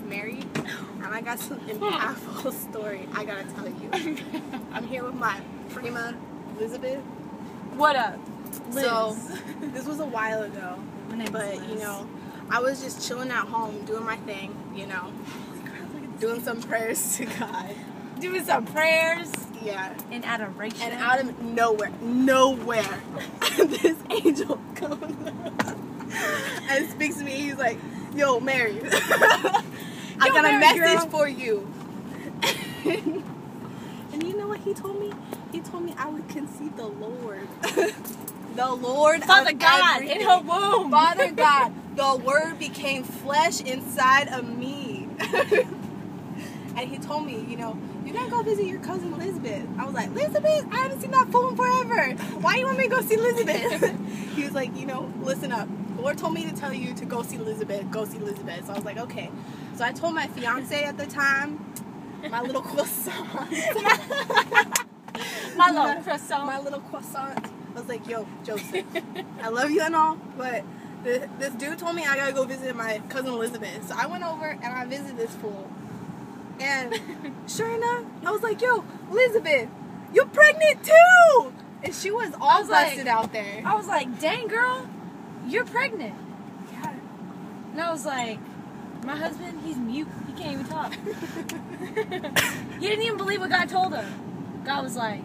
married, and I got some impactful story I gotta tell you. I'm here with my prima, Elizabeth. What up, Liz? So, this was a while ago, but, Liz. you know, I was just chilling at home, doing my thing, you know, doing some prayers to God. Doing some prayers. Yeah. In adoration. And out of nowhere, this angel comes and speaks to me. He's like, yo, Mary, I got a message for you. And you know what he told me? He told me I would conceive the Lord. The Lord Father of God everything. in her womb. Father God, the Word became flesh inside of me. And he told me, you know, you gotta go visit your cousin Elizabeth. I was like, Elizabeth? I haven't seen that fool in forever. Why you want me to go see Elizabeth? He was like, you know, listen up. The Lord told me to tell you to go see Elizabeth. Go see Elizabeth. So I was like, okay. So I told my fiance at the time, my little croissant. My little croissant. My little croissant. I was like, yo, Joseph, I love you and all, but this dude told me I gotta go visit my cousin Elizabeth. So I went over and I visited this fool. And sure enough, I was like, yo, Elizabeth, you're pregnant too! And she was all busted out there. I was like, dang, girl, you're pregnant. Yeah. And I was like, my husband, he's mute. He can't even talk. He didn't even believe what God told him. God was like,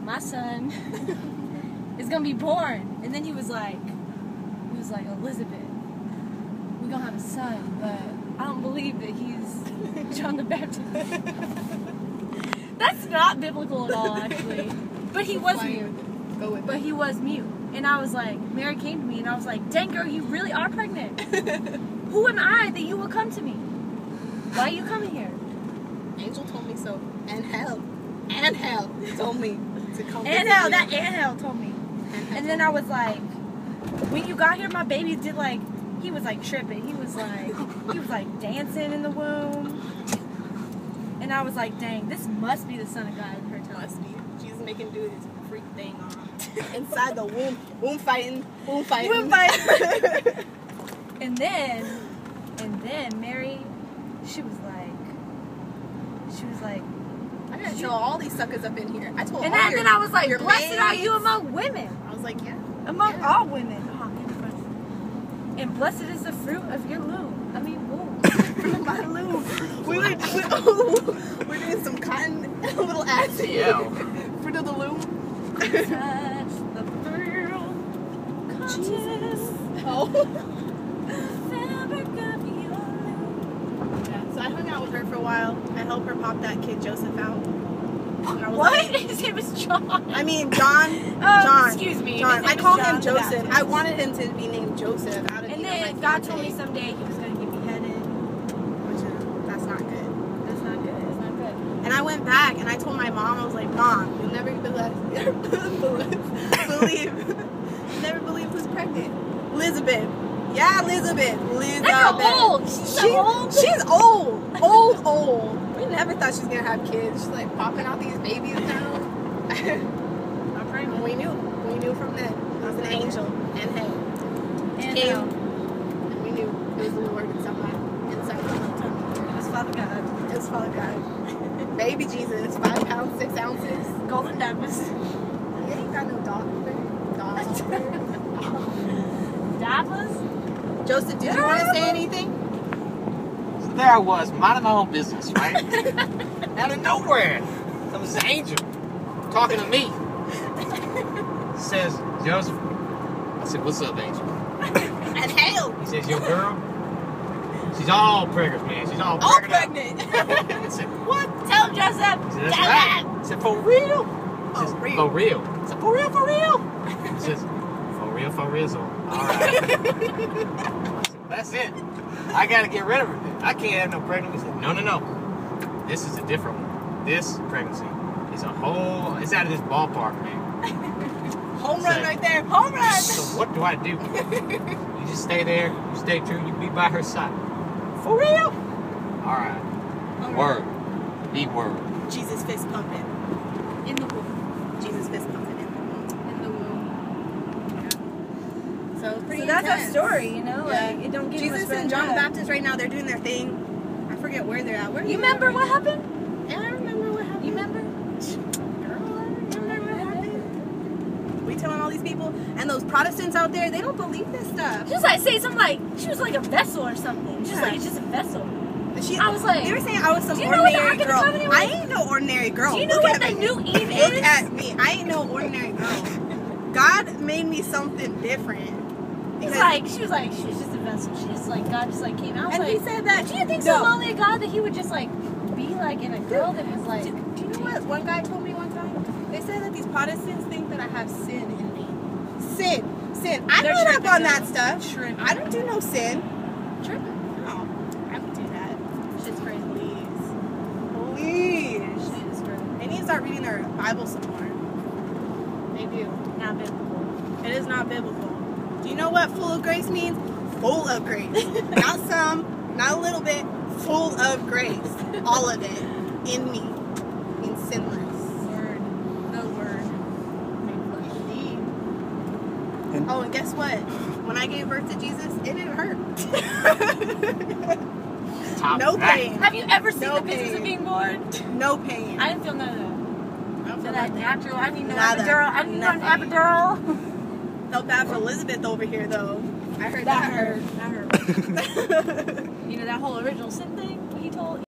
my son is going to be born. And then he was like, Elizabeth, we're going to have a son, but I don't believe that he's John the Baptist. That's not biblical at all, actually. But he was mute. Go with But he was mute. And I was like, Mary came to me and I was like, dang girl, you really are pregnant. Who am I that you would come to me? Why are you coming here? Angel told me so. And hell told me to come. Angel told me. And then I was like, when you got here, my baby did like, he was like tripping. He was like dancing in the womb. And I was like, dang, this must be the Son of God. Must be. Jesus making do his freak thing on inside the womb. Womb fighting. And then Mary, she was like, I gotta tell all these suckers up in here. I told and all then I was like, your blessed are maids. you among women. I was like, yeah. Among all women. And blessed is the fruit of your loom. I mean, womb. My loom. We're doing some cotton little ads here. Yeah. Fruit of the loom. Touch the pearl. Jesus. Oh. Fabric of your loom. Yeah, so I hung out with her for a while. I helped her pop that kid Joseph out. And I was What? like, His name is John. I mean, John. Excuse me. John. His name I is call John him the Joseph. Baptist. I wanted him to be named Joseph. Out of And my then God told me fiance. someday he was going to get beheaded. Which that's not good. That's not good. It's not good. And I went back and I told my mom, I was like, Mom, you'll never believe who's pregnant. Elizabeth. Yeah, Elizabeth. That's old. She's so old. She's old. Old. We never thought she was going to have kids. She's like popping out these babies now. I'm pregnant. We knew from then. It was an angel. And hey. And Came. And we knew it was the Lord inside the tummy. it was Father God. It was Father God. Baby Jesus, 5 pounds, 6 ounces. Golden Damas. You ain't got no doctor. Damas? Joseph, did you want to say anything? So there I was, minding my own business, right? Out of nowhere comes this angel talking to me. Says, Joseph. I said, what's up, angel? And hell. He says, your girl, she's all pregnant, man. She's all pregnant. I said, what? Tell him, Joseph. He said, that's right. I said, for real? He says, real. For real. I said, for real? He says, for real. All right. I said, that's it. I got to get rid of her. I can't have no pregnancy. He said, no. This is a different one. This pregnancy is it's out of this ballpark, man. Home run right there. Home run. So what do I do? You just stay there. You stay true. You be by her side. For real? All right. Word. Be word. Jesus fist pumping. In the womb. Jesus fist pumping in the womb. Yeah. So pretty So that's intense. our story, you know? Yeah. Like, it don't get Jesus much better and than John the that. Baptist right now, they're doing their thing. forget where they're at. Where You remember what happened? Yeah, I remember what happened. You remember? Girl, I remember what happened. We telling all these people, and those Protestants out there, they don't believe this stuff. She was like, say something like, she was like a vessel or something. She was Yeah. like, it's just a vessel. I was like, they were saying I was some do you know what the ordinary Ark of the girl. Covenant was? I ain't no ordinary girl. Do you know Look what at the me. new Eve Look is? at me. I ain't no ordinary girl. God made me something different. She was just a vessel. She just like, God just like came out. And like, he said that. do you think so lowly of God that he would just like be like in a girl that was like. Do you know what one guy told me one time? They said that these Protestants think that I have sin in me. Sin. I'm They're not up tripping, on though. that stuff. Tripping. I don't do no sin. Tripping. No, I would do that. Shit's crazy. Please. Shit is crazy. They need to start reading their Bible some more. They do. Not biblical. It is not biblical. Do you know what full of grace means? Full of grace. Not some, not a little bit. Full of grace. All of it. In me. Means sinless. Word. The word. Indeed. And- Oh, and guess what? When I gave birth to Jesus, it didn't hurt. Top No that. pain. Have you ever seen No the business pain. of being born? No pain. I didn't feel none of that. I don't Feel feel that nothing. natural. I need no Nada. epidural. I need no Nothing. epidural. Felt bad for Elizabeth over here, though. I heard That that hurt. That hurt. hurt. You know that whole original sin thing he told.